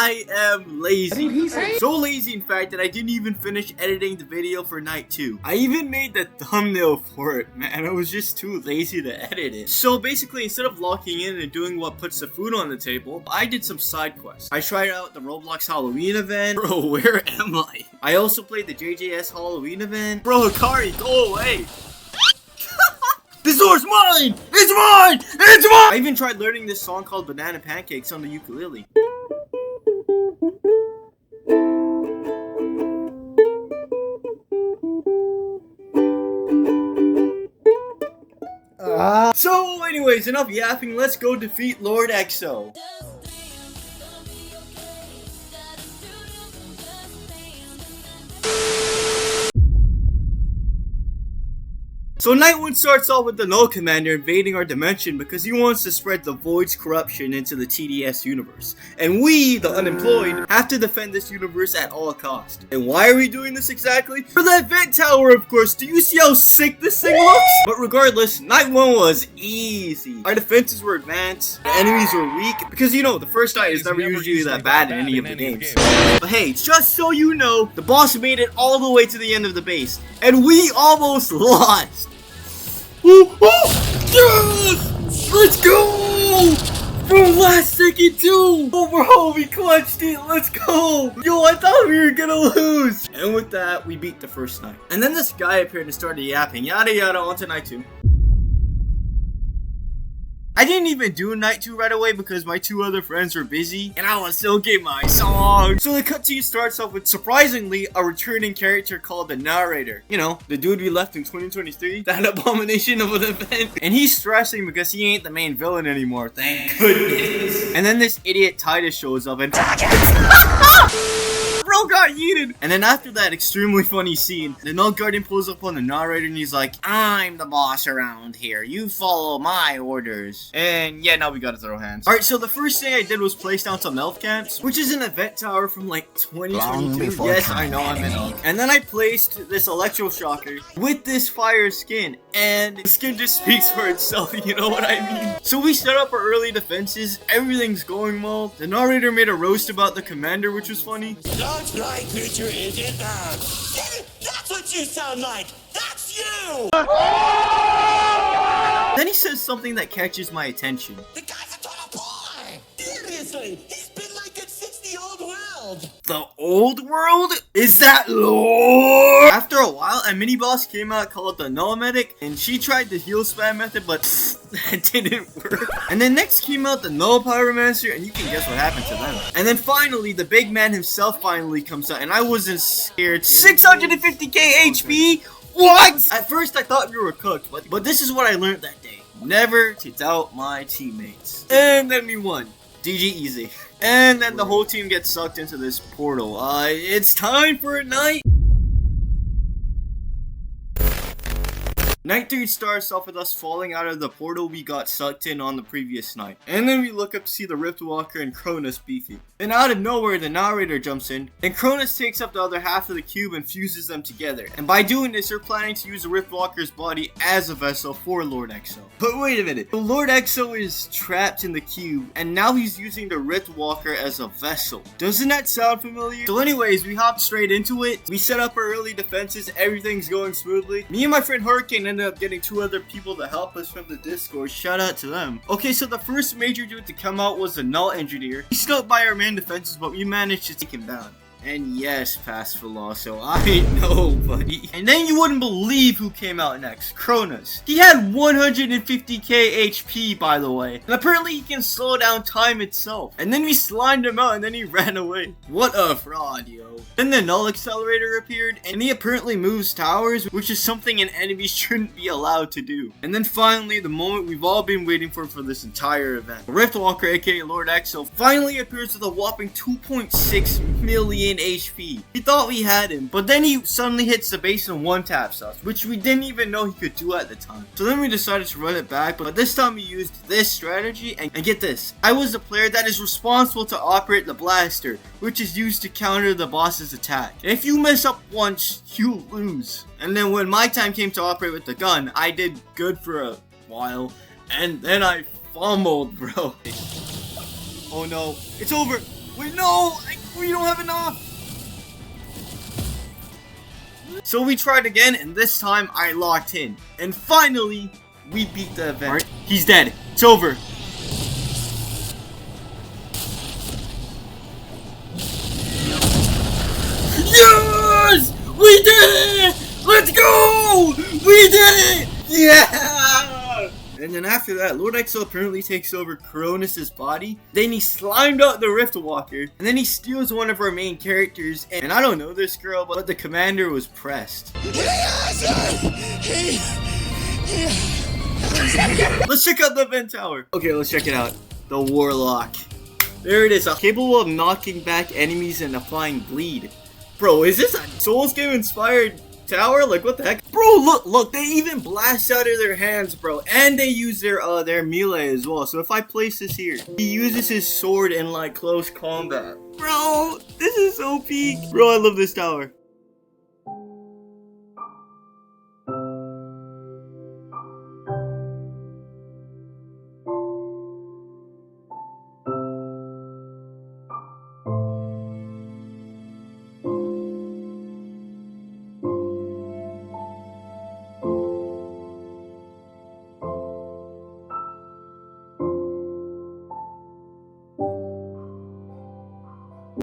I am lazy. So lazy, in fact, that I didn't even finish editing the video for night 2. I even made the thumbnail for it, man. I was just too lazy to edit it. So basically, instead of locking in and doing what puts the food on the table, I did some side quests. I tried out the Roblox Halloween event. Bro, where am I? I also played the JJS Halloween event. Bro, Hikari, go away. This door's mine! It's mine! It's mine! I even tried learning this song called Banana Pancakes on the ukulele. So anyways, enough yapping, let's go defeat Lord EXO. So night 1 starts off with the Null Commander invading our dimension because he wants to spread the Void's corruption into the TDS universe. And we, the unemployed, have to defend this universe at all costs. And why are we doing this exactly? For that vent tower, of course. Do you see how sick this thing looks? But regardless, night 1 was easy. Our defenses were advanced, the enemies were weak, because you know, the first night is never usually that bad in any of the games. But hey, just so you know, the boss made it all the way to the end of the base, and we almost lost. Yes! Let's go! From last second too! Oh bro, we clutched it, let's go! Yo, I thought we were gonna lose! And with that, we beat the first night. And then this guy appeared and started yapping, yada yada, on to night 2. I didn't even do night 2 right away because my 2 other friends were busy and I was still getting my song. So the cutscene starts off with, surprisingly, a returning character called the narrator. You know, the dude we left in 2023, that abomination of an event. And he's stressing because he ain't the main villain anymore, thank goodness. And then this idiot Titus shows up and bro got yeeted. And then after that extremely funny scene, the Null Guardian pulls up on the narrator and he's like, I'm the boss around here. You follow my orders. And yeah, now we gotta throw hands. Alright, so the first thing I did was place down some elf camps, which is an event tower from like 2022. Yes, I know I'm an elf. And then I placed this electroshocker with this fire skin. And the skin just speaks for itself, you know what I mean? So we set up our early defenses. Everything's going well. The narrator made a roast about the commander, which was funny. Don't like creature is in there. That's what you sound like. That's you. Then he says something that catches my attention. The guy's a total boy. Seriously, he's been like it since the old world. The old world? Is that lore? After a while, a mini boss came out called the Null Medic, and she tried the heal spam method, but that didn't work. And then next came out the Null Pyromancer, and you can guess what happened to them. And then finally, the big man himself finally comes out, and I wasn't scared. 650k HP? What? At first, I thought we were cooked, but this is what I learned that day. Never to doubt my teammates. And then we won. GG easy. And then the whole team gets sucked into this portal. It's time for a night. Night 3 starts off with us falling out of the portal we got sucked in on the previous night. And then we look up to see the Rift Walker and Cronus beefing. Then out of nowhere, the narrator jumps in. Then Cronus takes up the other half of the cube and fuses them together. And by doing this, they're planning to use the Rift Walker's body as a vessel for Lord EXO. But wait a minute. Lord EXO is trapped in the cube, and now he's using the Rift Walker as a vessel. Doesn't that sound familiar? So anyways, we hop straight into it. We set up our early defenses. Everything's going smoothly. Me and my friend Hurricane ended up getting 2 other people to help us from the Discord. Shout out to them. Okay, so the first major dude to come out was the Null Engineer. He stuck by our main defenses, but we managed to take him down. And yes, pass for law, so I know, buddy. And then you wouldn't believe who came out next. Cronus. He had 150k HP, by the way. And apparently he can slow down time itself. And then we slimed him out and then he ran away. What a fraud, yo. Then the Null Accelerator appeared, and he apparently moves towers, which is something an enemy shouldn't be allowed to do. And then finally, the moment we've all been waiting for this entire event. Rift Walker, aka Lord EXO, finally appears with a whopping 2.6 million HP. We thought we had him, but then he suddenly hits the base and one-taps us, which we didn't even know he could do at the time. So then we decided to run it back, but this time we used this strategy, and get this, I was the player that is responsible to operate the blaster, which is used to counter the boss's attack. If you mess up once, you lose. And then when my time came to operate with the gun, I did good for a while, and then I fumbled, bro. Oh no, it's over. Wait, no! We don't have enough! So we tried again, and this time I locked in. And finally, we beat the event. He's dead. It's over. Yes! We did it! Let's go! We did it! Yeah! And then after that, Lord Exo apparently takes over Cronus' body. Then he slimed out the Rift Walker. And then he steals one of our main characters. And I don't know this girl, but the commander was pressed. Let's check out the event tower. Okay, let's check it out. The Warlock. There it is. Capable of knocking back enemies and applying bleed. Bro, is this a Souls game inspired tower? Like, what the heck? Bro, look, they even blast out of their hands, bro. And they use their melee as well. So if I place this here, he uses his sword in like close combat. Bro, this is so peak. Bro, I love this tower.